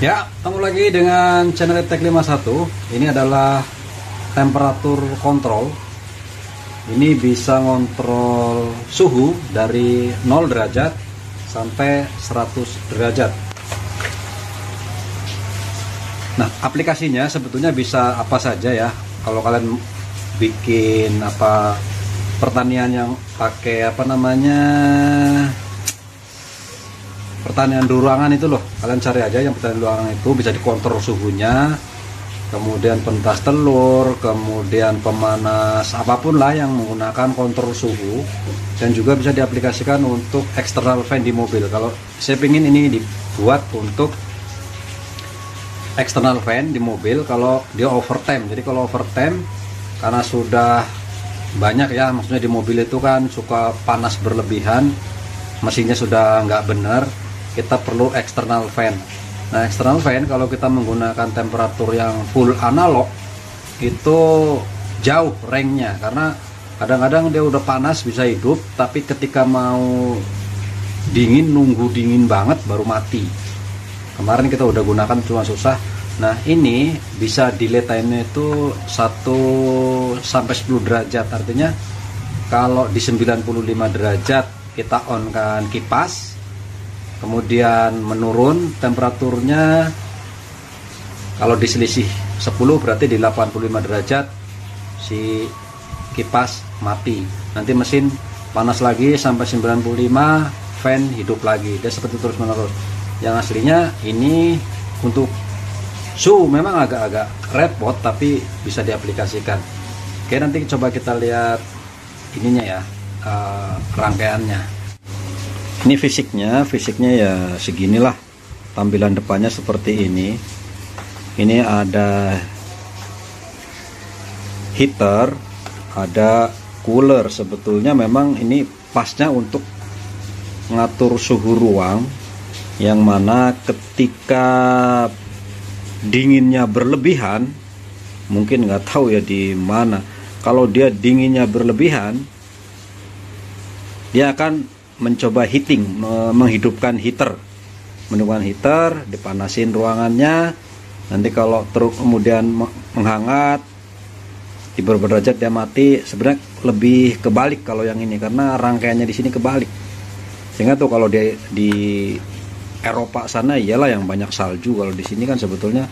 Ya, ketemu lagi dengan channel Tech 51. Ini adalah temperatur kontrol. Ini bisa ngontrol suhu dari 0 derajat sampai 100 derajat. Nah, aplikasinya sebetulnya bisa apa saja ya. Kalau kalian bikin pertanian yang pakai pertanian di ruangan itu loh, kalian cari aja yang pertanian di ruangan itu bisa dikontrol suhunya, kemudian pentas telur, kemudian pemanas apapun lah yang menggunakan kontrol suhu, dan juga bisa diaplikasikan untuk external fan di mobil. Kalau saya pingin ini dibuat untuk external fan di mobil kalau dia overtime. Jadi kalau overtime karena sudah banyak ya, maksudnya di mobil itu kan suka panas berlebihan, mesinnya sudah nggak benar, kita perlu external fan. Nah, external fan kalau kita menggunakan temperatur yang full analog itu jauh ranknya, karena kadang-kadang dia udah panas bisa hidup, tapi ketika mau dingin nunggu dingin banget baru mati. Kemarin kita udah gunakan cuma susah. Nah, ini bisa delay time-nya itu 1 sampai 10 derajat. Artinya kalau di 95 derajat kita on kan kipas, kemudian menurun temperaturnya, kalau di selisih 10 berarti di 85 derajat si kipas mati. Nanti mesin panas lagi sampai 95, fan hidup lagi. Dia seperti terus menerus. Yang aslinya ini untuk suhu memang agak-agak repot, tapi bisa diaplikasikan. Oke, nanti coba kita lihat ininya ya, rangkaiannya. Ini fisiknya ya seginilah, tampilan depannya seperti ini. Ini ada heater, ada cooler. Sebetulnya memang ini pasnya untuk ngatur suhu ruang, yang mana ketika dinginnya berlebihan, mungkin nggak tahu ya di mana, kalau dia dinginnya berlebihan dia akan mencoba menghidupkan heater, dipanasin ruangannya. Nanti kalau terus kemudian menghangat di beberapa derajat dia mati. Sebenarnya lebih kebalik kalau yang ini, karena rangkaiannya di sini kebalik, sehingga tuh kalau dia di Eropa sana iyalah yang banyak salju. Kalau di sini kan sebetulnya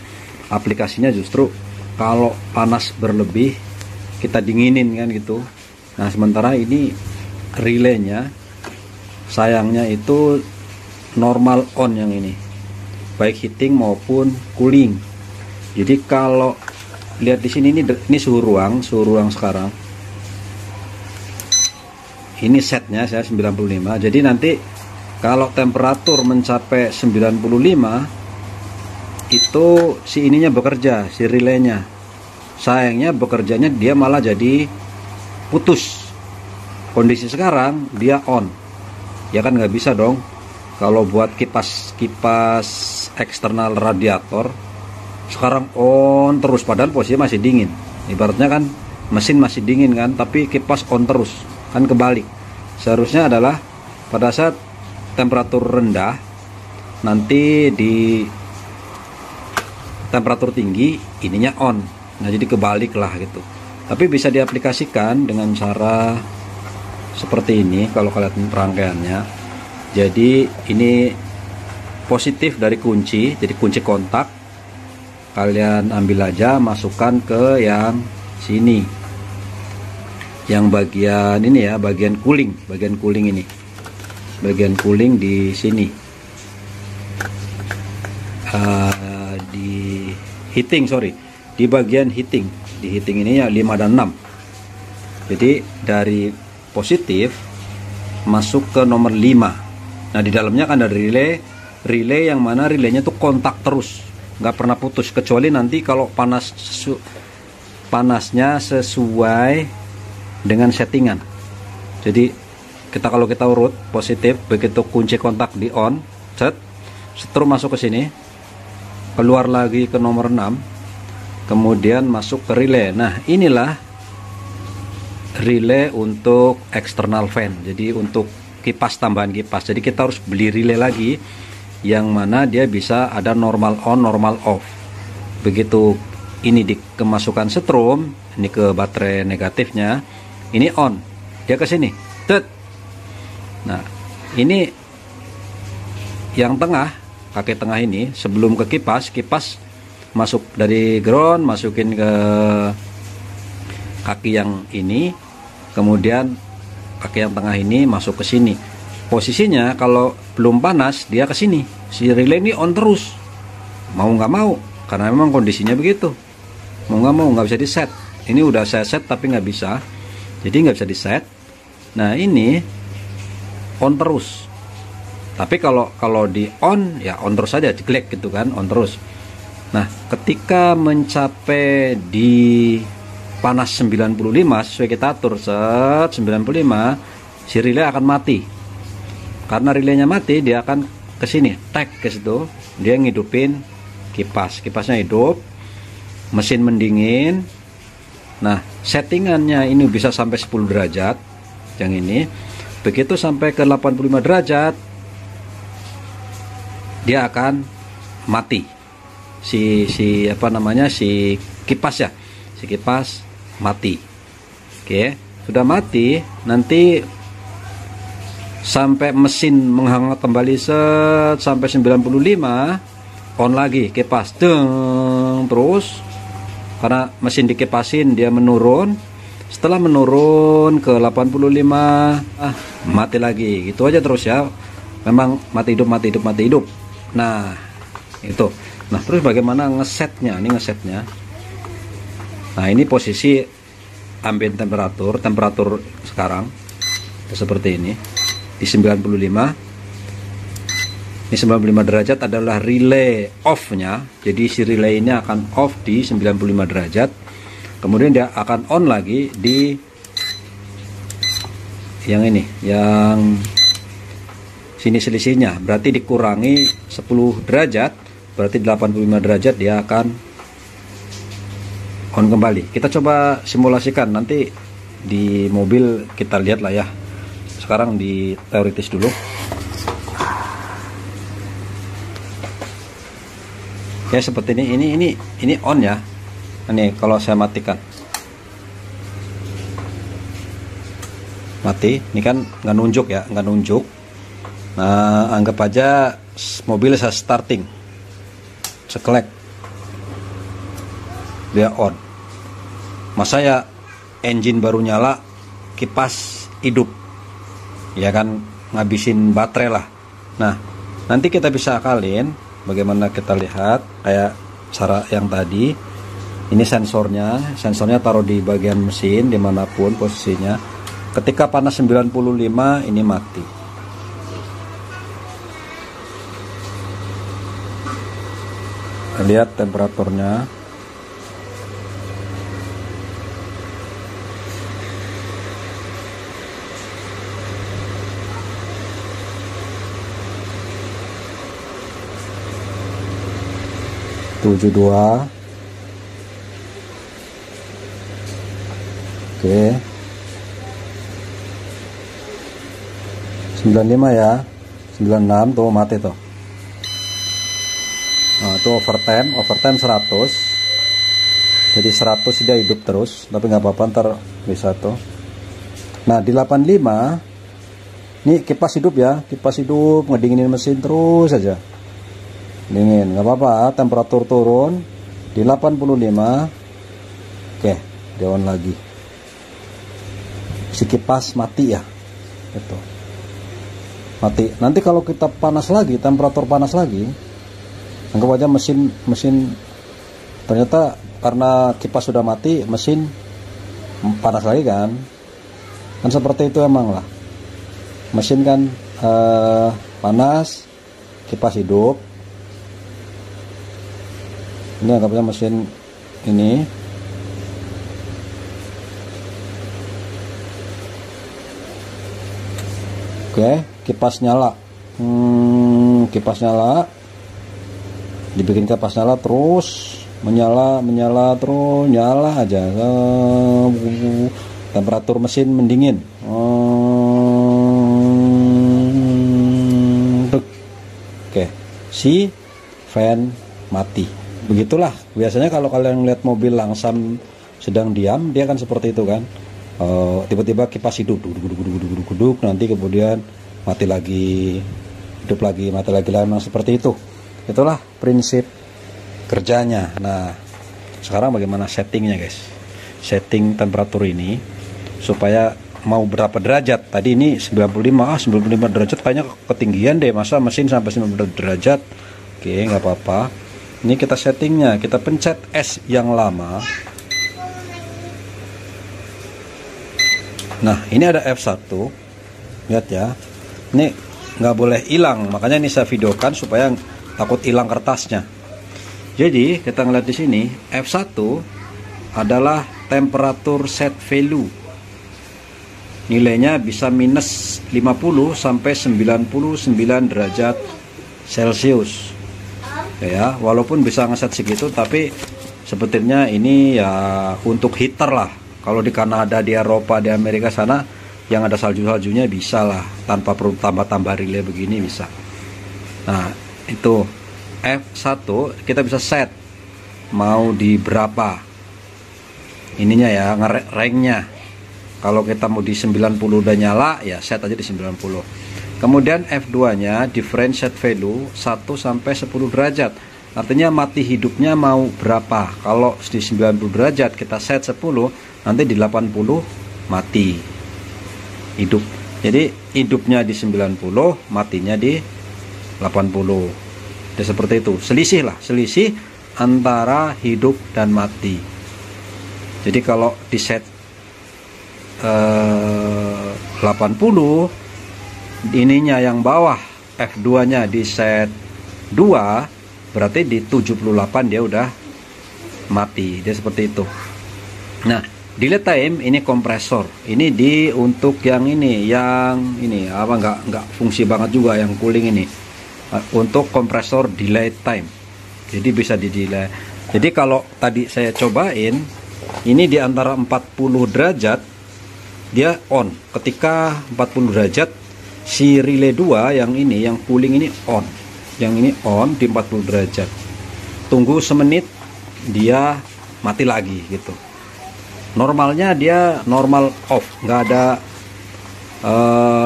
aplikasinya justru kalau panas berlebih kita dinginin kan gitu. Nah, sementara ini relaynya sayangnya itu normal on yang ini, baik heating maupun cooling. Jadi kalau lihat di sini ini suhu ruang sekarang. Ini setnya saya 95. Jadi nanti kalau temperatur mencapai 95 itu si ininya bekerja, si relaynya. Sayangnya bekerjanya dia malah jadi putus. Kondisi sekarang dia on. Ya kan nggak bisa dong. Kalau buat kipas eksternal radiator sekarang on terus, padahal posisinya masih dingin. Ibaratnya kan mesin masih dingin kan, tapi kipas on terus. Kan kebalik. Seharusnya adalah pada saat temperatur rendah, nanti di temperatur tinggi ininya on. Nah, jadi kebalik lah gitu. Tapi bisa diaplikasikan dengan cara seperti ini kalau kalian rangkaiannya. Jadi ini positif dari kunci, jadi kunci kontak kalian ambil aja, masukkan ke yang sini, yang bagian ini ya, bagian cooling ini, bagian cooling di sini, di heating, di bagian heating, ini ya 5 dan 6. Jadi dari positif masuk ke nomor 5. Nah, di dalamnya kan ada relay yang mana relaynya tuh kontak terus, nggak pernah putus, kecuali nanti kalau panasnya sesuai dengan settingan. Jadi kalau kita urut positif, begitu kunci kontak di on, terus masuk ke sini, keluar lagi ke nomor 6, kemudian masuk ke relay. Nah, inilah relay untuk external fan, jadi untuk kipas, tambahan kipas. Jadi kita harus beli relay lagi yang mana dia bisa ada normal on, normal off. Begitu ini dikemasukan setrum, ini ke baterai negatifnya, ini on, dia ke sini, tet. Nah, ini yang tengah, kaki tengah ini sebelum ke kipas, kipas masuk dari ground, masukin ke kaki yang ini, kemudian kaki yang tengah ini masuk ke sini. Posisinya kalau belum panas dia ke sini, si relay ini on terus, mau nggak mau, karena memang kondisinya begitu. Mau nggak mau nggak bisa di set. Ini udah saya set tapi nggak bisa, jadi nggak bisa di set. Nah ini on terus. Tapi kalau di on ya on terus aja, diklik gitu kan, on terus. Nah ketika mencapai di panas 95 sesuai kita atur set 95, si relay akan mati. Karena relaynya mati, dia akan ke sini, tag ke situ, dia ngidupin kipas, kipasnya hidup, mesin mendingin. Nah, settingannya ini bisa sampai 10 derajat, yang ini. Begitu sampai ke 85 derajat, dia akan mati. Si kipas ya, si kipas mati. Oke, sudah mati, nanti sampai mesin menghangat kembali set sampai 95, on lagi kipas deng terus, karena mesin dikipasin dia menurun. Setelah menurun ke 85, mati lagi, gitu aja terus ya. Memang mati hidup, mati hidup, mati hidup. Nah itu, nah terus bagaimana ngesetnya? Ini ngesetnya, nah ini posisi ambient temperatur sekarang seperti ini. Di 95, ini 95 derajat adalah relay off nya, jadi si relay ini akan off di 95 derajat, kemudian dia akan on lagi di yang ini, yang sini selisihnya, berarti dikurangi 10 derajat, berarti 85 derajat dia akan on kembali. Kita coba simulasikan, nanti di mobil kita lihat lah ya. Sekarang di teoritis dulu. Ya seperti ini on ya. Ini kalau saya matikan, mati. Ini kan nggak nunjuk ya, nggak nunjuk. Nah anggap aja mobil saya starting, sekelek, dia on. Masa ya engine baru nyala, kipas hidup, ya kan, ngabisin baterai lah. Nah nanti kita bisa akalin, bagaimana kita lihat kayak cara yang tadi. Ini sensornya taruh di bagian mesin dimanapun posisinya. Ketika panas 95 ini mati. Lihat temperaturnya. Tujuh dua. Oke. 95 ya. 96 tuh mati tuh. Nah, itu overtime 100. Jadi 100 dia hidup terus, tapi nggak apa-apa, ntar bisa tuh. Nah, di 85 ini kipas hidup ya, kipas hidup, ngedinginin mesin terus aja. Dingin, nggak apa-apa, temperatur turun di 85. Oke, dia on lagi. Si kipas mati ya. Itu. Mati. Nanti kalau kita panas lagi, temperatur panas lagi, anggap aja mesin ternyata karena kipas sudah mati, mesin panas lagi kan. Kan seperti itu emang lah. Mesin kan panas, kipas hidup. Ini anggapnya mesin ini. Oke, kipas nyala. Kipas nyala. Dibikin kipas nyala terus menyala terus, nyala aja. Temperatur mesin mendingin. Oke. si fan mati. Begitulah biasanya kalau kalian lihat mobil langsam sedang diam, dia kan seperti itu kan. Tiba-tiba kipas hidup, duduk, nanti kemudian mati lagi, hidup lagi, mati lagi, memang seperti itu. Itulah prinsip kerjanya. Nah, sekarang bagaimana settingnya guys? Setting temperatur ini supaya mau berapa derajat? Tadi ini 95, 95 derajat kayaknya ketinggian deh, masa mesin sampai 90 derajat. Oke, nggak apa-apa. Ini kita settingnya, kita pencet S yang lama. Nah, ini ada F1. Lihat ya. Ini nggak boleh hilang, makanya ini saya videokan supaya takut hilang kertasnya. Jadi, kita ngeliat di sini, F1 adalah temperatur set value. Nilainya bisa minus 50 sampai 99 derajat Celcius. Ya, walaupun bisa ngeset segitu, tapi sebetulnya ini ya untuk heater lah. Kalau di Kanada, di Eropa, di Amerika sana yang ada salju-saljunya bisa lah, tanpa perlu tambah-tambah relay begini bisa. Nah, itu F1 kita bisa set mau di berapa ininya ya, ranknya. Kalau kita mau di 90 udah nyala, ya set aja di 90. Kemudian F2 nya different set value 1 sampai 10 derajat. Artinya mati hidupnya mau berapa. Kalau di 90 derajat kita set 10, nanti di 80 mati hidup. Jadi hidupnya di 90, matinya di 80. Ya, seperti itu. Selisih lah, selisih antara hidup dan mati. Jadi kalau di set 80, ininya yang bawah F2 nya di set 2, berarti di 78 dia udah mati. Dia seperti itu. Nah, delay time ini kompresor. Ini di untuk yang ini apa nggak fungsi banget juga yang cooling ini. Untuk kompresor delay time. Jadi bisa di delay. Jadi kalau tadi saya cobain, ini di antara 40 derajat dia on. Ketika 40 derajat si relay 2 yang ini, yang cooling ini on. Yang ini on di 40 derajat. Tunggu semenit dia mati lagi gitu. Normalnya dia normal off, nggak ada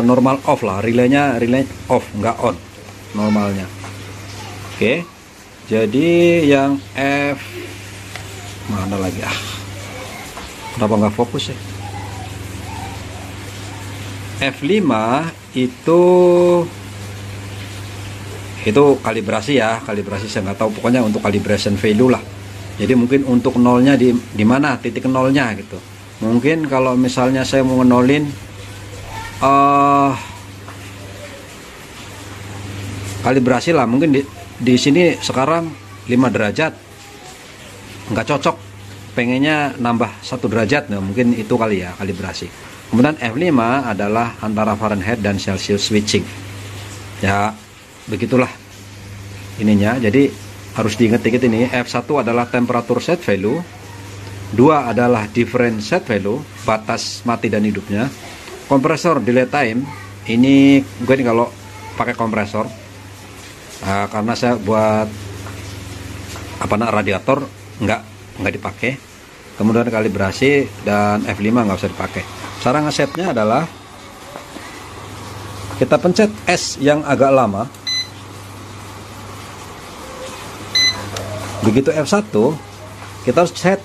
normal off lah, relay off, nggak on normalnya. Oke, jadi yang F mana lagi kenapa nggak fokus ya? F5 itu kalibrasi ya, kalibrasi saya nggak tahu, pokoknya untuk calibration value lah. Jadi mungkin untuk nolnya di mana, titik nolnya gitu. Mungkin kalau misalnya saya mau ngenolin kalibrasi lah, mungkin di sini sekarang 5 derajat nggak cocok, pengennya nambah 1 derajat, nah mungkin itu kali ya kalibrasi. Kemudian F5 adalah antara Fahrenheit dan Celsius switching. Ya begitulah ininya. Jadi harus diingat-ingat ini. F1 adalah temperatur set value, 2 adalah different set value, batas mati dan hidupnya. Kompresor delay time ini gue ini kalau pakai kompresor karena saya buat radiator nggak dipakai. Kemudian kalibrasi dan F5 nggak usah dipakai. Cara ngesetnya adalah kita pencet S yang agak lama. Begitu F1 kita harus set,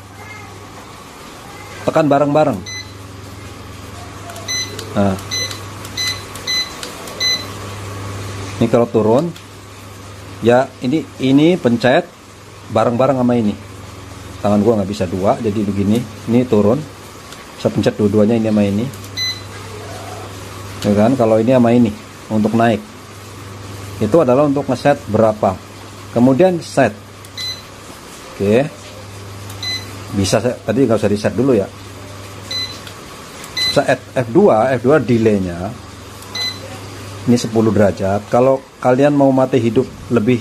tekan bareng-bareng. Nah, ini kalau turun ya, ini pencet bareng-bareng sama ini. Tangan gua nggak bisa dua, jadi begini. Ini turun, saya pencet dua-duanya, ini sama ini ya kan. Kalau ini sama ini untuk naik, itu adalah untuk ngeset berapa. Kemudian set. Oke, bisa tadi nggak usah di set dulu ya. Set F2 delaynya ini 10 derajat. Kalau kalian mau mati hidup lebih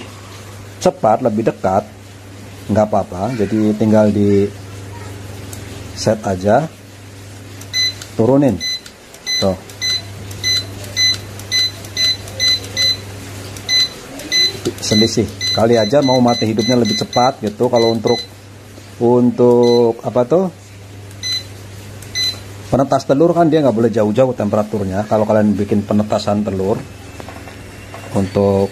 cepat, lebih dekat, nggak apa-apa, jadi tinggal di set aja, turunin tuh. selisih. Kali aja mau mati hidupnya lebih cepat gitu. Kalau untuk apa tuh, penetas telur kan dia nggak boleh jauh-jauh temperaturnya. Kalau kalian bikin penetasan telur untuk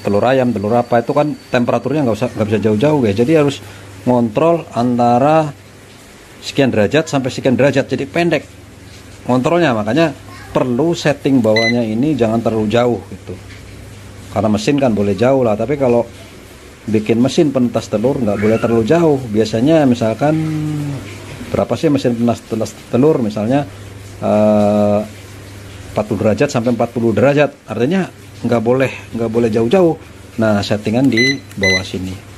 telur ayam, telur apa itu kan temperaturnya nggak bisa jauh-jauh ya. Jadi harus ngontrol antara sekian derajat sampai sekian derajat. Jadi pendek ngontrolnya, makanya perlu setting bawahnya ini jangan terlalu jauh gitu. Karena mesin kan boleh jauh lah, tapi kalau bikin mesin penetas telur nggak boleh terlalu jauh. Biasanya misalkan berapa sih mesin penetas telur, misalnya 40 derajat sampai 40 derajat, artinya nggak boleh jauh-jauh. Nah, settingan di bawah sini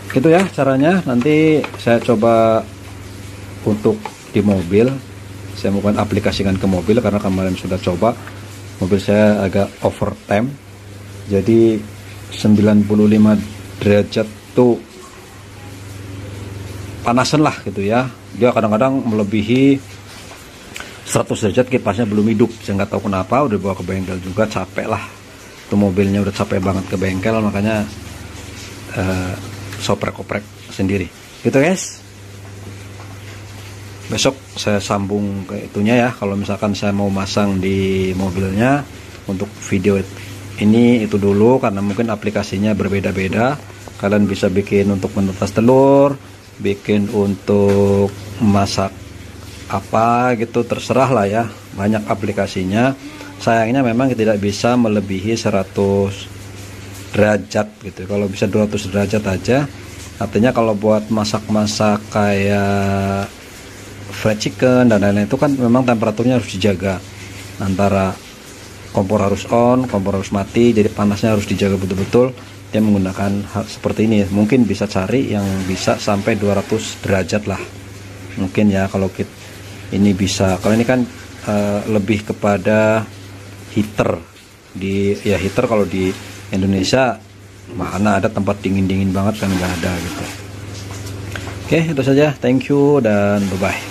gitu ya caranya. Nanti saya coba untuk di mobil, saya mau aplikasikan ke mobil karena kemarin sudah coba. Mobil saya agak overtime, jadi 95 derajat tuh panasan lah gitu ya. Dia kadang-kadang melebihi 100 derajat, kipasnya belum hidup. Saya nggak tahu kenapa, udah bawa ke bengkel juga, capek lah. Itu mobilnya udah capek banget ke bengkel, makanya soprek-oprek sendiri. Gitu guys. Besok saya sambung ke itunya ya. Kalau misalkan saya mau masang di mobilnya untuk video ini itu dulu, karena mungkin aplikasinya berbeda-beda. Kalian bisa bikin untuk menetas telur, bikin untuk masak apa gitu, terserah lah ya, banyak aplikasinya. Sayangnya memang tidak bisa melebihi 100 derajat gitu. Kalau bisa 200 derajat aja. Artinya kalau buat masak-masak kayak fried chicken dan lain-lain itu kan memang temperaturnya harus dijaga, antara kompor harus on, kompor harus mati, jadi panasnya harus dijaga betul-betul. Dia menggunakan hal seperti ini. Mungkin bisa cari yang bisa sampai 200 derajat lah mungkin ya. Kalau kita ini bisa, kalau ini kan lebih kepada heater ya, heater kalau di Indonesia mana ada tempat dingin banget kan, nggak ada gitu. Oke, itu saja, thank you dan bye bye.